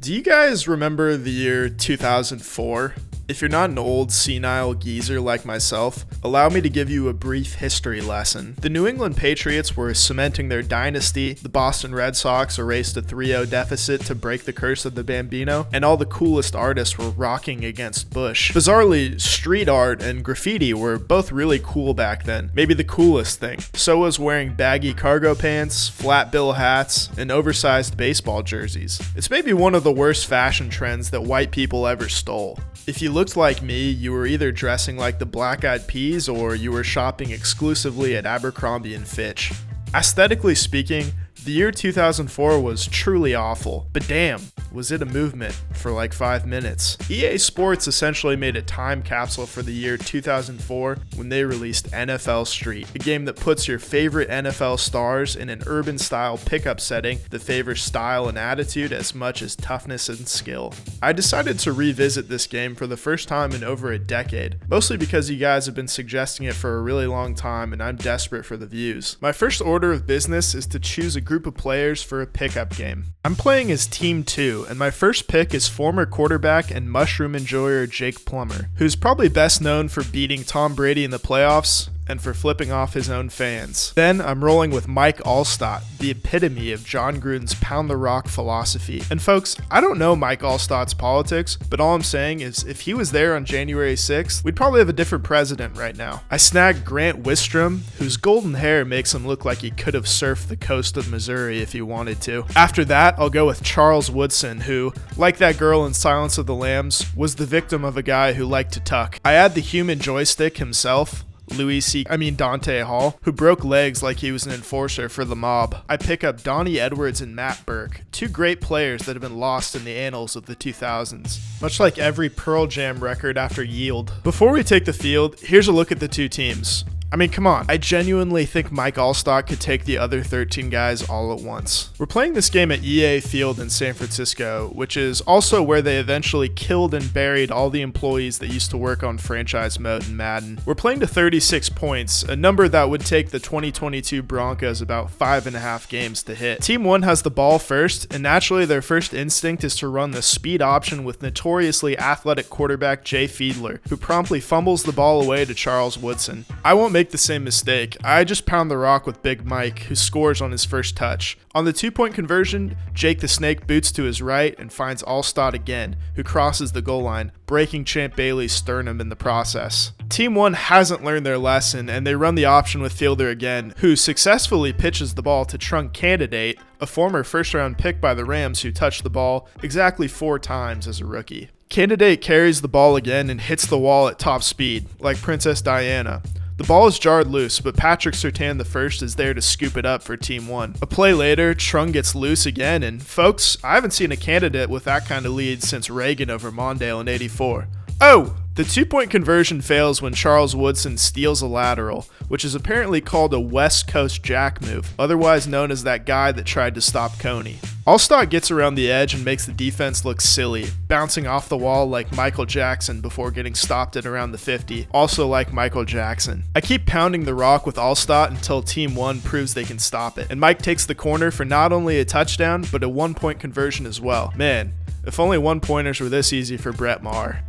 Do you guys remember the year 2004? If you're not an old senile geezer like myself, allow me to give you a brief history lesson. The New England Patriots were cementing their dynasty, the Boston Red Sox erased a 3-0 deficit to break the curse of the Bambino, and all the coolest artists were rocking against Bush. Bizarrely, street art and graffiti were both really cool back then, maybe the coolest thing. So was wearing baggy cargo pants, flat bill hats, and oversized baseball jerseys. It's maybe one of the worst fashion trends that white people ever stole. If you looked like me, you were either dressing like the Black Eyed Peas or you were shopping exclusively at Abercrombie & Fitch. Aesthetically speaking, the year 2004 was truly awful, but damn, was it a movement for like 5 minutes. EA Sports essentially made a time capsule for the year 2004 when they released NFL Street, a game that puts your favorite NFL stars in an urban style pickup setting that favors style and attitude as much as toughness and skill. I decided to revisit this game for the first time in over a decade, mostly because you guys have been suggesting it for a really long time and I'm desperate for the views. My first order of business is to choose a group of players for a pickup game. I'm playing as Team 2, and my first pick is former quarterback and mushroom enjoyer Jake Plummer, who's probably best known for beating Tom Brady in the playoffs and for flipping off his own fans. Then I'm rolling with Mike Alstott, the epitome of John Gruden's pound the rock philosophy. And folks, I don't know Mike Alstott's politics, but all I'm saying is if he was there on January 6th, we'd probably have a different president right now. I snagged Grant Wistrom, whose golden hair makes him look like he could have surfed the coast of Missouri if he wanted to. After that, I'll go with Charles Woodson, who, like that girl in Silence of the Lambs, was the victim of a guy who liked to tuck. I add the human joystick himself, Dante Hall, who broke legs like he was an enforcer for the mob. I pick up Donnie Edwards and Matt Burke, two great players that have been lost in the annals of the 2000s, much like every Pearl Jam record after Yield. Before we take the field, here's a look at the two teams. Come on. I genuinely think Mike Alstott could take the other 13 guys all at once. We're playing this game at EA Field in San Francisco, which is also where they eventually killed and buried all the employees that used to work on franchise mode in Madden. We're playing to 36 points, a number that would take the 2022 Broncos about 5.5 games to hit. Team 1 has the ball first, and naturally their first instinct is to run the speed option with notoriously athletic quarterback Jay Fiedler, who promptly fumbles the ball away to Charles Woodson. I won't make the same mistake. I just pound the rock with Big Mike, who scores on his first touch. On the 2-point conversion, Jake the Snake boots to his right and finds Alstott again, who crosses the goal line, breaking Champ Bailey's sternum in the process. Team 1 hasn't learned their lesson, and they run the option with Fielder again, who successfully pitches the ball to Trunk Candidate, a former first-round pick by the Rams who touched the ball exactly 4 times as a rookie. Candidate carries the ball again and hits the wall at top speed, like Princess Diana. The ball is jarred loose, but Patrick Surtain I is there to scoop it up for Team 1. A play later, Trung gets loose again, and folks, I haven't seen a candidate with that kind of lead since Reagan over Mondale in '84. Oh! The 2-point conversion fails when Charles Woodson steals a lateral, which is apparently called a West Coast jack move, otherwise known as that guy that tried to stop Coney. Alstott gets around the edge and makes the defense look silly, bouncing off the wall like Michael Jackson before getting stopped at around the 50, also like Michael Jackson. I keep pounding the rock with Alstott until Team 1 proves they can stop it, and Mike takes the corner for not only a touchdown, but a 1-point conversion as well. Man, if only 1-pointers were this easy for Brett Maher.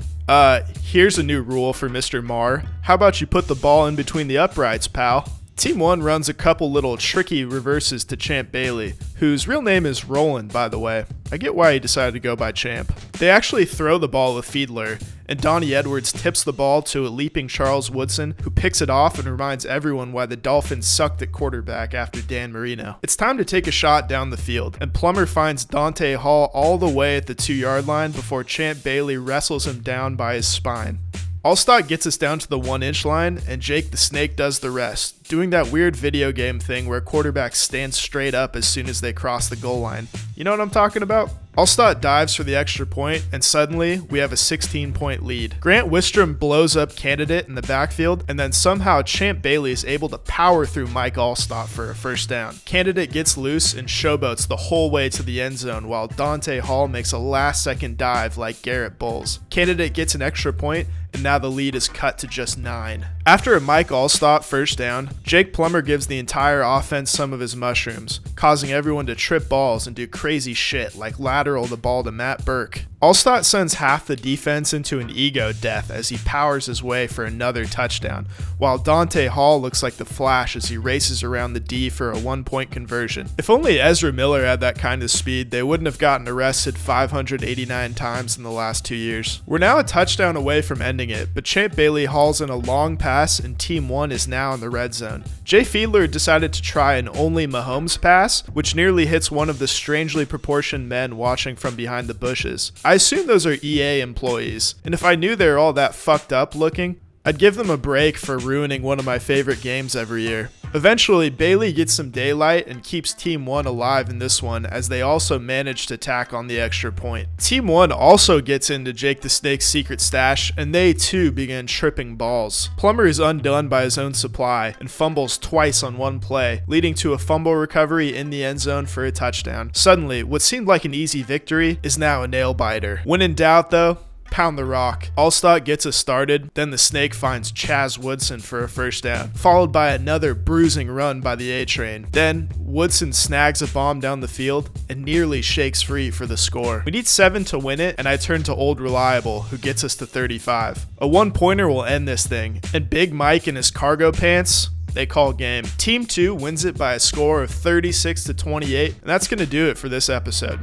Here's a new rule for Mr. Maher. How about you put the ball in between the uprights, pal? Team 1 runs a couple little tricky reverses to Champ Bailey, whose real name is Roland, by the way. I get why he decided to go by Champ. They actually throw the ball with Fiedler, and Donnie Edwards tips the ball to a leaping Charles Woodson, who picks it off and reminds everyone why the Dolphins sucked at quarterback after Dan Marino. It's time to take a shot down the field, and Plummer finds Dante Hall all the way at the 2-yard line before Champ Bailey wrestles him down by his spine. Alstott gets us down to the 1-inch line, and Jake the Snake does the rest, doing that weird video game thing where quarterbacks stand straight up as soon as they cross the goal line. You know what I'm talking about? Alstott dives for the extra point, and suddenly, we have a 16-point lead. Grant Wistrom blows up Candidate in the backfield, and then somehow Champ Bailey is able to power through Mike Alstott for a first down. Candidate gets loose and showboats the whole way to the end zone, while Dante Hall makes a last-second dive like Garrett Bowles. Candidate gets an extra point, and now the lead is cut to just 9. After a Mike Alstott first down, Jake Plummer gives the entire offense some of his mushrooms, causing everyone to trip balls and do crazy shit like lateral the ball to Matt Burke. Alstott sends half the defense into an ego death as he powers his way for another touchdown, while Dante Hall looks like the Flash as he races around the D for a 1-point conversion. If only Ezra Miller had that kind of speed, they wouldn't have gotten arrested 589 times in the last 2 years. We're now a touchdown away from ending it, but Champ Bailey hauls in a long pass and Team 1 is now in the red zone. Jay Fiedler decided to try an only Mahomes pass, which nearly hits one of the strangely proportioned men watching from behind the bushes. I assume those are EA employees, and if I knew they were all that fucked up looking, I'd give them a break for ruining one of my favorite games every year. Eventually, Bailey gets some daylight and keeps Team 1 alive in this one as they also manage to tack on the extra point. Team 1 also gets into Jake the Snake's secret stash and they too begin tripping balls. Plummer is undone by his own supply and fumbles twice on one play, leading to a fumble recovery in the end zone for a touchdown. Suddenly, what seemed like an easy victory is now a nail-biter. When in doubt though, pound the rock. Alstott gets us started, then the Snake finds Chaz Woodson for a first down, followed by another bruising run by the A-Train. Then, Woodson snags a bomb down the field and nearly shakes free for the score. We need 7 to win it, and I turn to Old Reliable, who gets us to 35. A one-pointer will end this thing, and Big Mike in his cargo pants, they call game. Team 2 wins it by a score of 36-28, and that's going to do it for this episode.